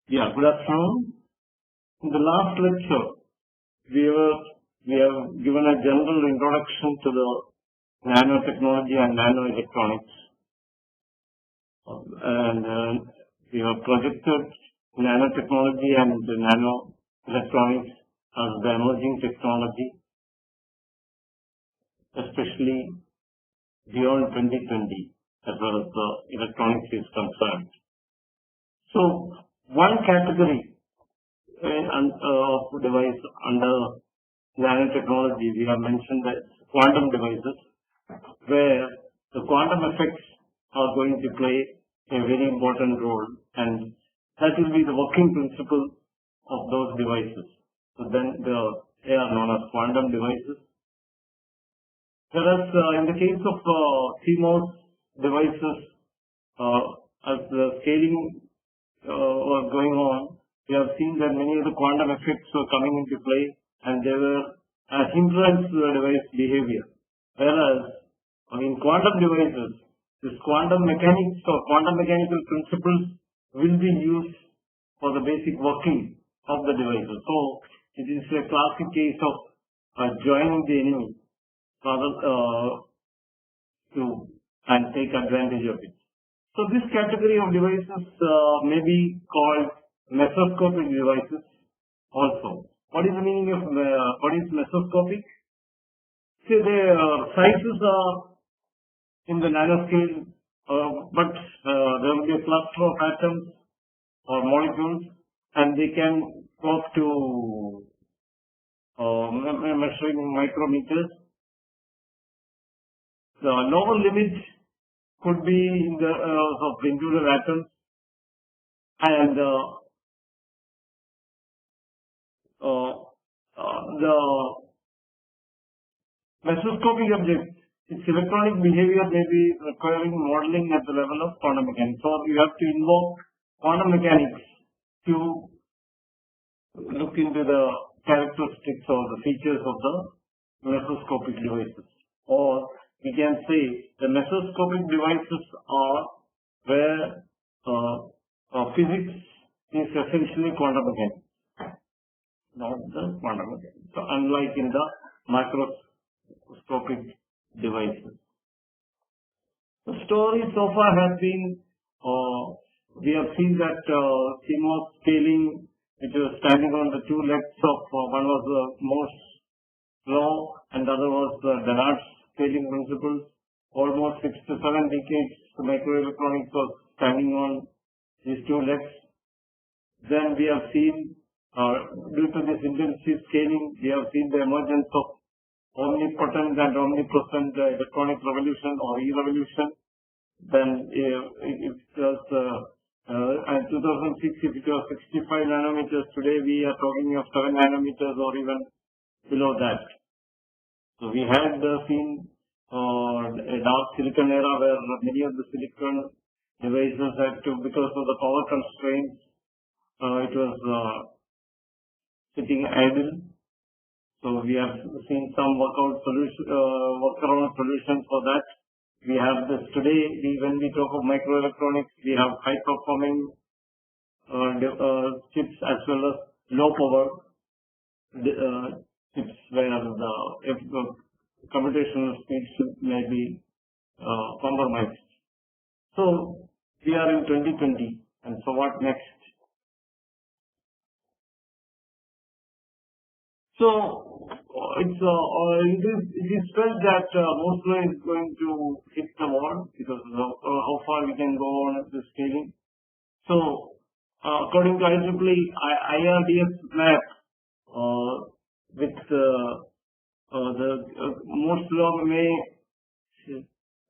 Yeah, good afternoon. In the last lecture, we have given a general introduction to the nanotechnology and nanoelectronics, and we have projected nanotechnology and the nanoelectronics as the emerging technology, especially beyond 2020, as well as the electronics is concerned. So, one category of device under nanotechnology, we have mentioned that quantum devices, where the quantum effects are going to play a very important role, and that will be the working principle of those devices. So then they are known as quantum devices. Whereas in the case of CMOS devices, as the scaling was going on, we have seen that many of the quantum effects were coming into play, and they were a hindrance to the device behavior. Whereas in quantum devices, this quantum mechanics or quantum mechanical principles will be used for the basic working of the devices. So it is a classic case of joining the enemy and take advantage of it. So this category of devices may be called mesoscopic devices also. What is the meaning of what is mesoscopic? See, their sizes are in the nanoscale, but there will be a cluster of atoms or molecules, and they can go up to measuring micrometers. The lower limit could be in the of individual atoms, and the mesoscopic object, its electronic behavior may be requiring modeling at the level of quantum mechanics. So you have to invoke quantum mechanics to look into the characteristics or the features of the mesoscopic devices. Or we can say the mesoscopic devices are where physics is essentially quantum mechanics, not the quantum mechanics. So unlike in the microscopic devices. The story so far has been, we have seen that CMOS scaling, which was standing on the two legs of, one was the Moore's law and the other was the Dennard's scaling principles. Almost 6 to 7 decades, the microelectronics was standing on these two legs. Then we have seen, due to this intensive scaling, we have seen the emergence of omnipotent and omnipresent electronic revolution or e-revolution. Then it was, in 2006, if it was 65 nanometers, today we are talking of 7 nanometers or even below that. So we had seen a dark silicon era where many of the silicon devices had to, because of the power constraints, it was sitting idle. So we have seen some workaround solutions for that. We have this today. When we talk of microelectronics, we have high performing chips as well as low power chips where the computational speeds may be compromised. So we are in 2020, and so what next? So it is felt that Moore's law is going to hit the wall because of how far we can go on the scaling. So according to IEEE IRDS map, with the Moore's law may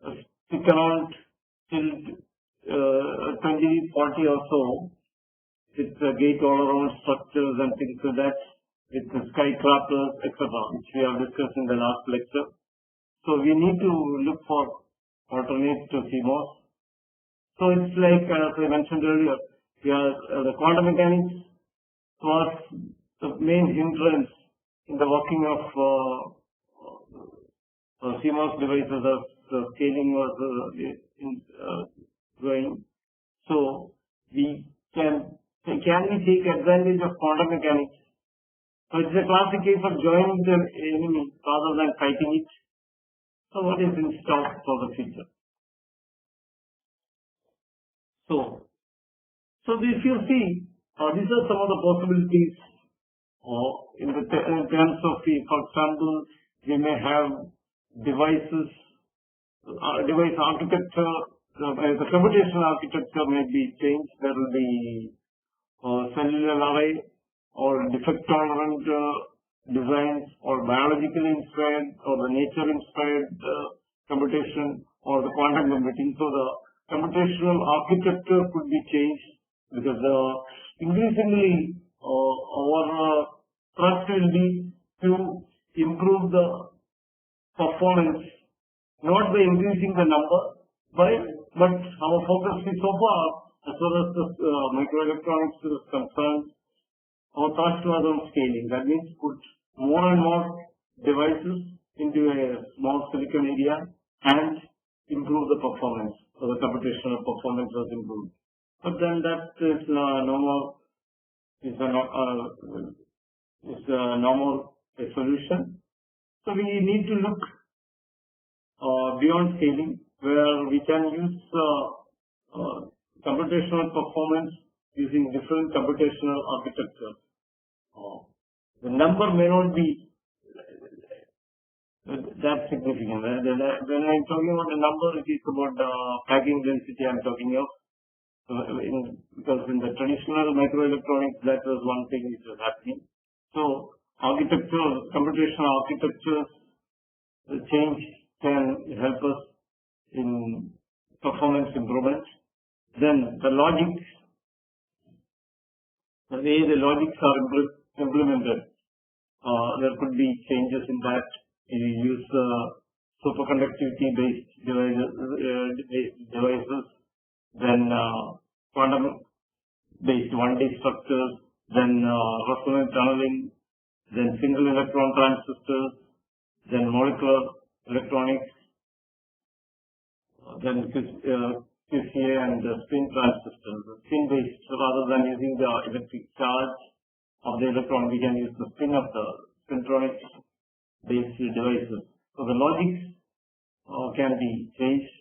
stick around till 2040 or so, with gate-all-around structures and things like that, with the skyscrapers, etc., which we have discussed in the last lecture. So we need to look for alternates to CMOS. So it's like, as I mentioned earlier, the quantum mechanics was the main hindrance in the working of CMOS devices as the scaling was going. So we can take can we take advantage of quantum mechanics? So it's a classic case of joining the enemy rather than fighting it. So what is in store for the future? So if you see, these are some of the possibilities in terms of for example, we may have devices, device architecture, the computational architecture may be changed. There will be cellular array or defect tolerant designs or biologically inspired or the nature inspired computation or the quantum computing. So the computational architecture could be changed because increasingly our thrust will be to improve the performance, not by increasing the number, but our focus is so far as far as the microelectronics is concerned, our thrust was on scaling. That means put more and more devices into a small silicon area and improve the performance. So the computational performance was improved. But then that is no more a solution. So we need to look beyond scaling, where we can use computational performance using different computational architectures. The number may not be that significant. When I'm talking about the number, it is about the packing density I'm talking of. Because in the traditional microelectronics, that was one thing which was happening. So computational architectures, the change can help us in performance improvement. Then the logics, the way the logics are implemented, there could be changes in that. You use superconductivity based devices, then quantum based 1D structures, then resonant tunneling, then single electron transistors, then molecular electronics, then QCA and spin transistors. Spin based, rather than using the electric charge of the electron, we can use the spin of the spintronics based devices. So the logics can be changed.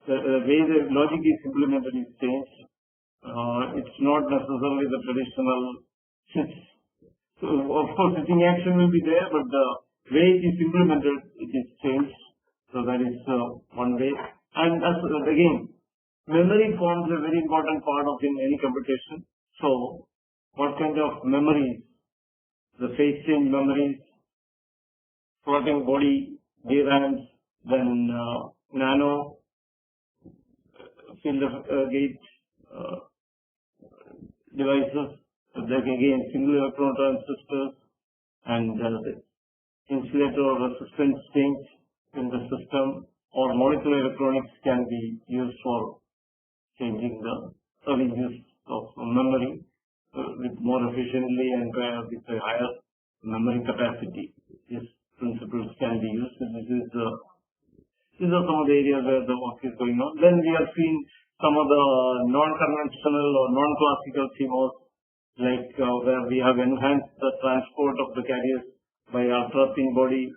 The way the logic is implemented is changed. It's not necessarily the traditional switch. So of course switching action will be there, but the way it is implemented, it is changed. So that is one way. And again, memory forms a very important part of in any computation. So what kind of memories? The phase change memories, floating body DRAMs, then nano field of gate devices, like again single electron transistors and insulator or resistance change in the system, or molecular electronics can be used for changing the early use of memory with more efficiently and with a higher memory capacity. These principles can be used. These are some of the areas where the work is going on. Then we have seen some of the non-conventional or non-classical CMOS, like where we have enhanced the transport of the carriers by ultra-thin body,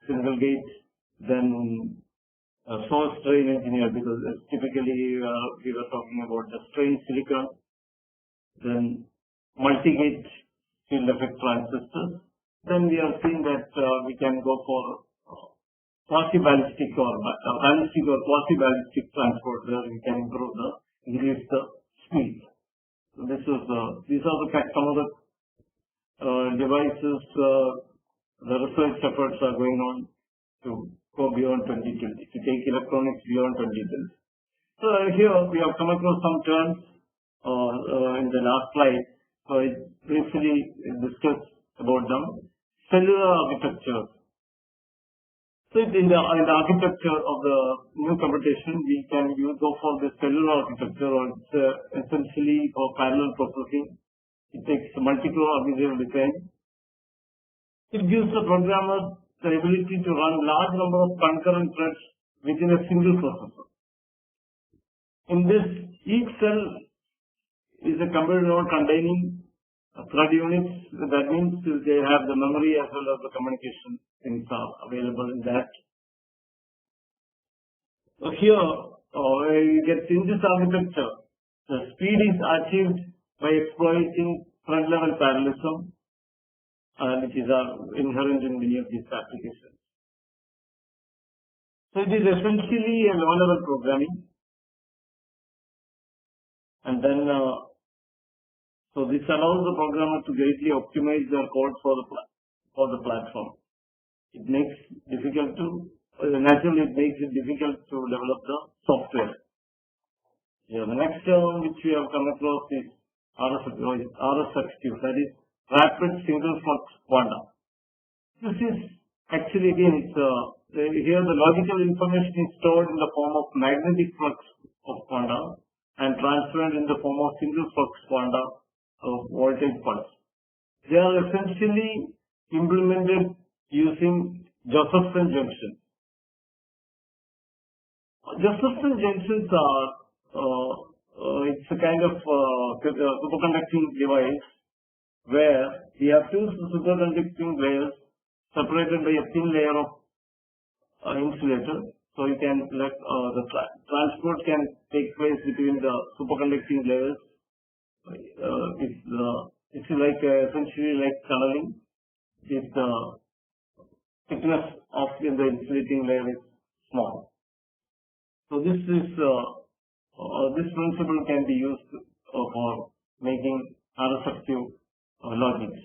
single gate, then source drain engineer, because typically we were talking about the strain silicon, then multi-gate field effect transistors. Then we have seen that we can go for quasi-ballistic or ballistic or quasi-ballistic transport, where we can increase the speed. So these are some of the devices, the research efforts are going on to go beyond 2020, to take electronics beyond 2020. So here we have come across some terms in the last slide. So I briefly discussed about them. Cellular architecture. So in the architecture of the new computation, we can go for the cellular architecture, or it's essentially for parallel processing. It takes multi-core architectural design. It gives the programmer the ability to run large number of concurrent threads within a single processor. In this, each cell is a computer node containing thread units. That means they have the memory as well as the communication things are available in that. So here you get in this architecture, the speed is achieved by exploiting thread level parallelism, which is inherent in many of these applications. So it is essentially a low-level programming, and then so this allows the programmer to greatly optimize their code for the platform. It makes difficult to naturally it makes it difficult to develop the software. Yeah, the next term which we have come across is RSX2, that is rapid single flux quantum. This is actually again here the logical information is stored in the form of magnetic flux of quanta and transferred in the form of single flux quanta of voltage pulse. They are essentially implemented using Josephson junctions. Josephson junctions are it's a kind of superconducting device where we have two superconducting layers separated by a thin layer of insulator. So you can the transport can take place between the superconducting layers. It's like essentially like tunneling. If the thickness of the insulating layer is small. So this is this principle can be used for making RSX2 logics.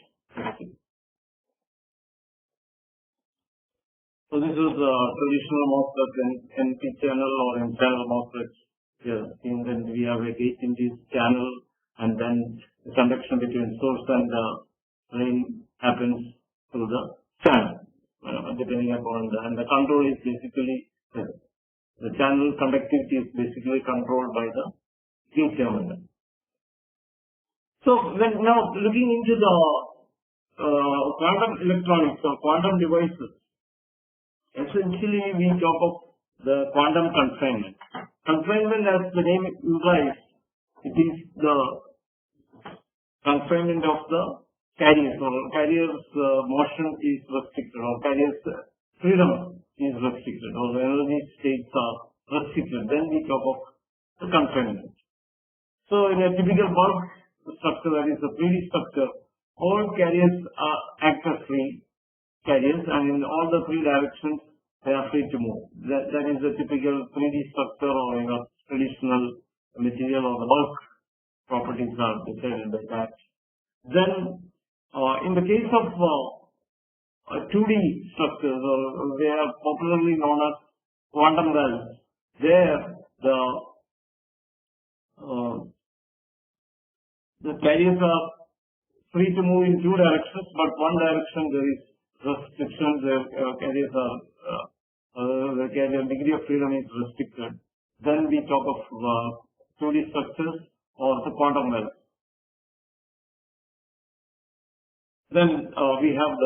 So this is traditional MOSFET and NP channel or N channel MOSFET. Here, and then we have a gate in this channel, and then the conduction between source and drain happens through the channel, depending upon and the control is basically the channel conductivity is basically controlled by the gate terminal. So then now looking into the quantum electronics or quantum devices. Essentially, we talk of the quantum confinement. Confinement, as the name implies, it is the confinement of the carriers, or carriers' motion is restricted, or carriers' freedom is restricted, or the energy states are restricted. Then we talk of the confinement. So, in a typical bulk structure, that is the 3D structure, all carriers act as free carriers, and in all the three directions they are free to move. That is the typical 3D structure, or traditional material, or the bulk properties are decided by that. Then in the case of 2D structures, or they are popularly known as quantum wells, there the carriers are free to move in two directions, but one direction there is restrictions. The carrier degree of freedom is restricted. Then we talk of 2D structures or the quantum wells. Then we have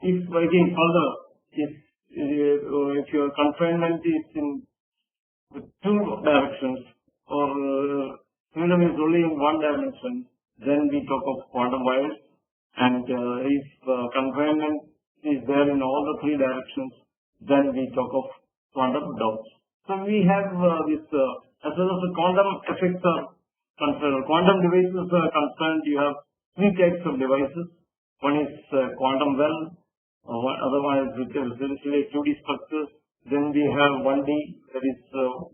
if again further, if your confinement is in two directions, or freedom is only in one dimension, then we talk of quantum wires. And if confinement is there in all the three directions, then we talk of quantum dots. So we have this, as well as the quantum effects are concerned, quantum devices are concerned, you have three types of devices. One is quantum well, other one is essentially 2D structures. Then we have 1D, that is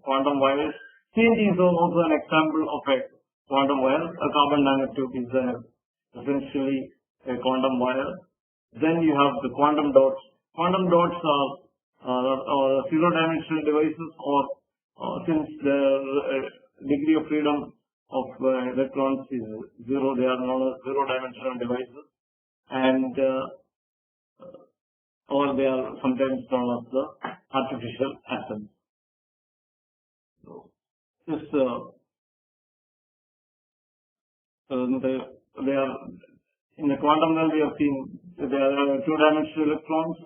quantum wires. CNT is also an example of a quantum wire. A carbon nanotube is essentially a quantum wire. Then you have the quantum dots. Quantum dots are zero-dimensional devices, or since the degree of freedom of electrons is zero, they are known as zero-dimensional devices, and or they are sometimes known as the artificial atoms. So this they are in the quantum well. We have seen there are two-dimensional electrons.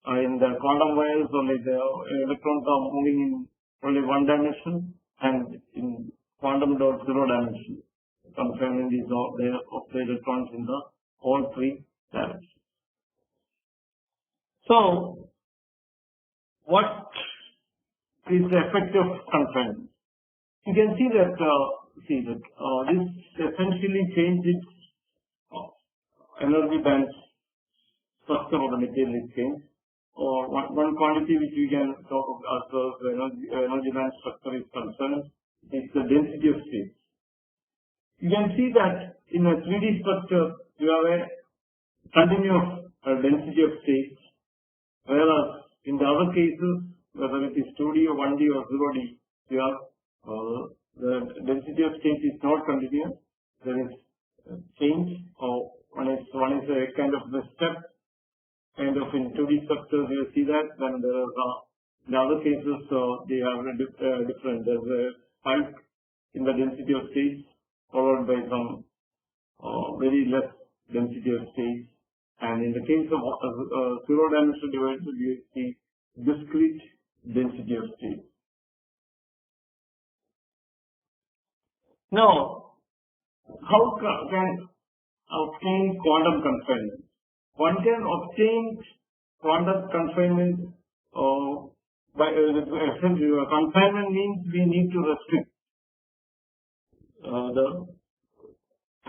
In the quantum wires, only the electrons are moving in only one dimension, and in quantum dots, zero dimension. confinement is there of the electrons in the all three directions. So, what is the effect of confinement? You can see that this essentially changes energy band structure of the material is changed. Or one quantity which we can talk of as the energy band structure is concerned is the density of states. You can see that in a 3D structure you have a continuous density of states, whereas in the other cases, whether it is 2D or 1D or 0D, you have the density of states is not continuous. There is change, or one is a kind of the step. Kind of in 2D structures you see that, then there are in other cases they are different. There's a spike in the density of states followed by some very less density of states, and in the case of zero-dimensional devices you see discrete density of states. Now, how can obtain quantum confinement? One can obtain quantum confinement by confinement means we need to restrict the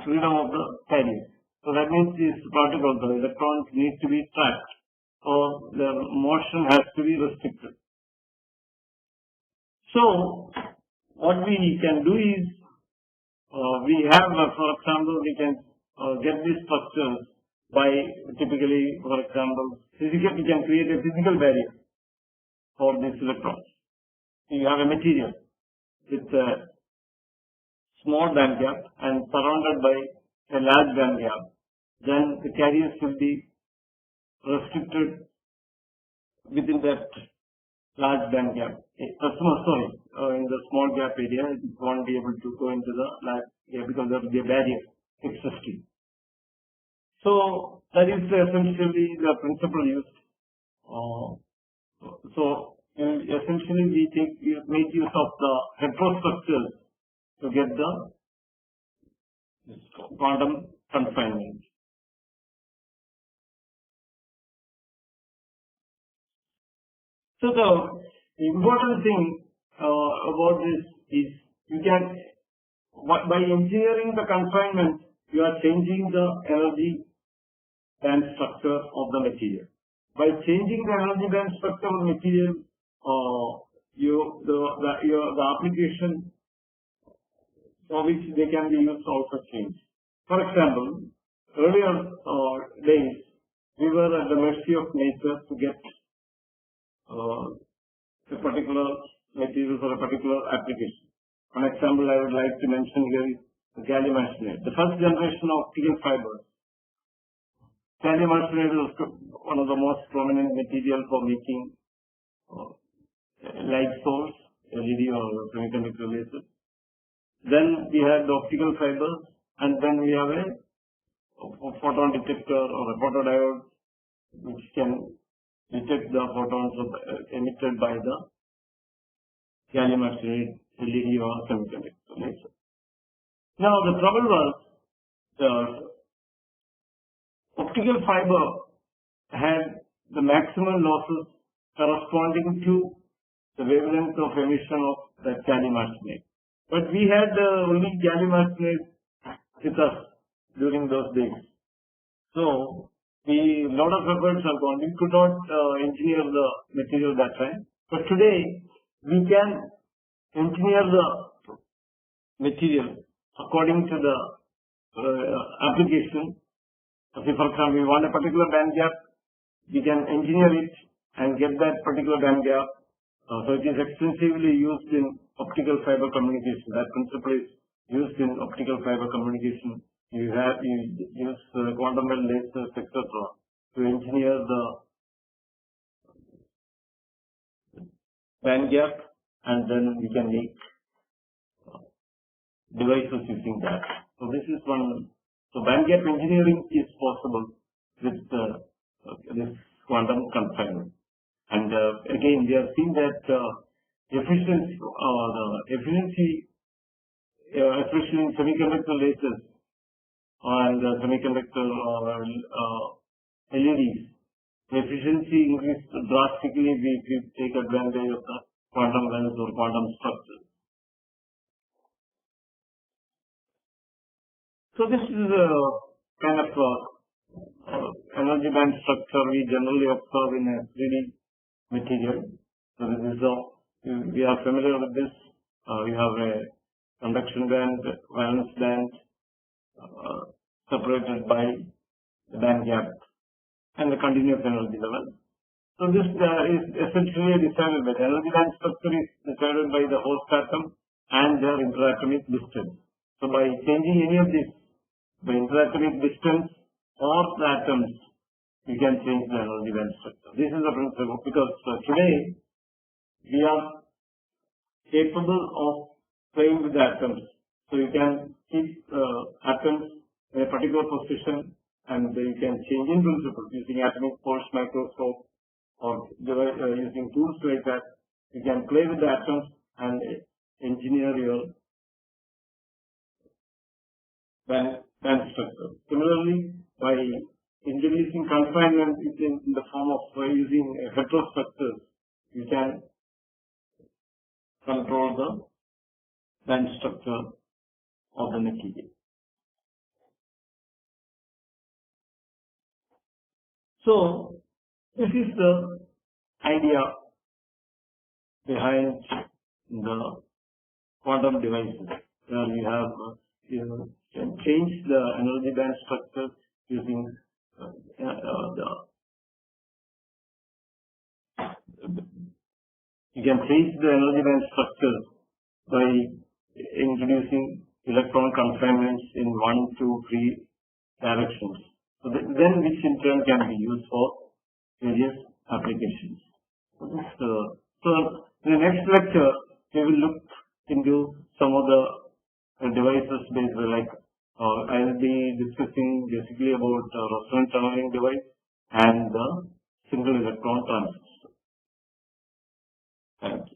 freedom of the carrier. So that means these particles, the electrons, need to be trapped, or their motion has to be restricted. So what we can do is we have, for example, we can get these structures by typically, for example, we can create a physical barrier for these electrons. You have a material with a small band gap and surrounded by a large band gap. Then the carriers will be restricted within that large band gap. In the small gap area, it won't be able to go into the large gap because there will be a barrier existing. So that is essentially the principle used. So essentially we make use of the heterostructures to get the quantum confinement. So the important thing about this is you can, by engineering the confinement, you are changing the energy band structure of the material. By changing the energy band structure of the material, the application for which they can be used also change. For example, earlier days, we were at the mercy of nature to get a particular material for a particular application. One example I would like to mention here is the gallium arsenide. The first generation of optical fibers. Gallium arsenide is one of the most prominent material for making light source, LED or semiconductor lasers. Then we have the optical fibers, and then we have a photon detector or a photodiode which can detect the photons emitted by the gallium arsenide, LED or semiconductor laser. Now the trouble was the optical fiber had the maximum losses corresponding to the wavelength of emission of the gallium arsenide. But we had only gallium arsenide with us during those days. So a lot of efforts have gone. We could not engineer the material that time. But today we can engineer the material according to the application. So for example, we want a particular band gap, we can engineer it and get that particular band gap. So it is extensively used in optical fiber communication. That principle is used in optical fiber communication. You use quantum well lasers, etc. to engineer the band gap, and then we can make devices using that. So this is one. So band gap engineering is possible with this quantum confinement. And again, we have seen that the efficiency especially in semiconductor lasers and semiconductor LEDs. The efficiency increased drastically if we take advantage of the quantum lens or quantum structure. So this is a kind of energy band structure we generally observe in a 3D material. So this is we are familiar with this. We have a conduction band, valence band, separated by the band gap and the continuous energy level. So this is essentially decided by the energy band structure is decided by the host atom and their interatomic distance. So by changing any of this, by interatomic distance or the atoms, you can change the energy band structure. This is the principle because today we are capable of playing with the atoms. So you can keep atoms in a particular position and you can change in principle using atomic force microscope or using tools like that. You can play with the atoms and engineer your band structure. Similarly, by introducing confinement in the form of using heterostructures, you can control the band structure of the material. So this is the idea behind the quantum devices, where we have you can change the energy band structure using you can change the energy band structure by introducing electron confinements in 1, 2, 3 directions. So then which in turn can be used for various applications. So in the next lecture we will look into some of the devices based like I will be discussing basically about resonant tunneling device and the single electron transistor. Thank you.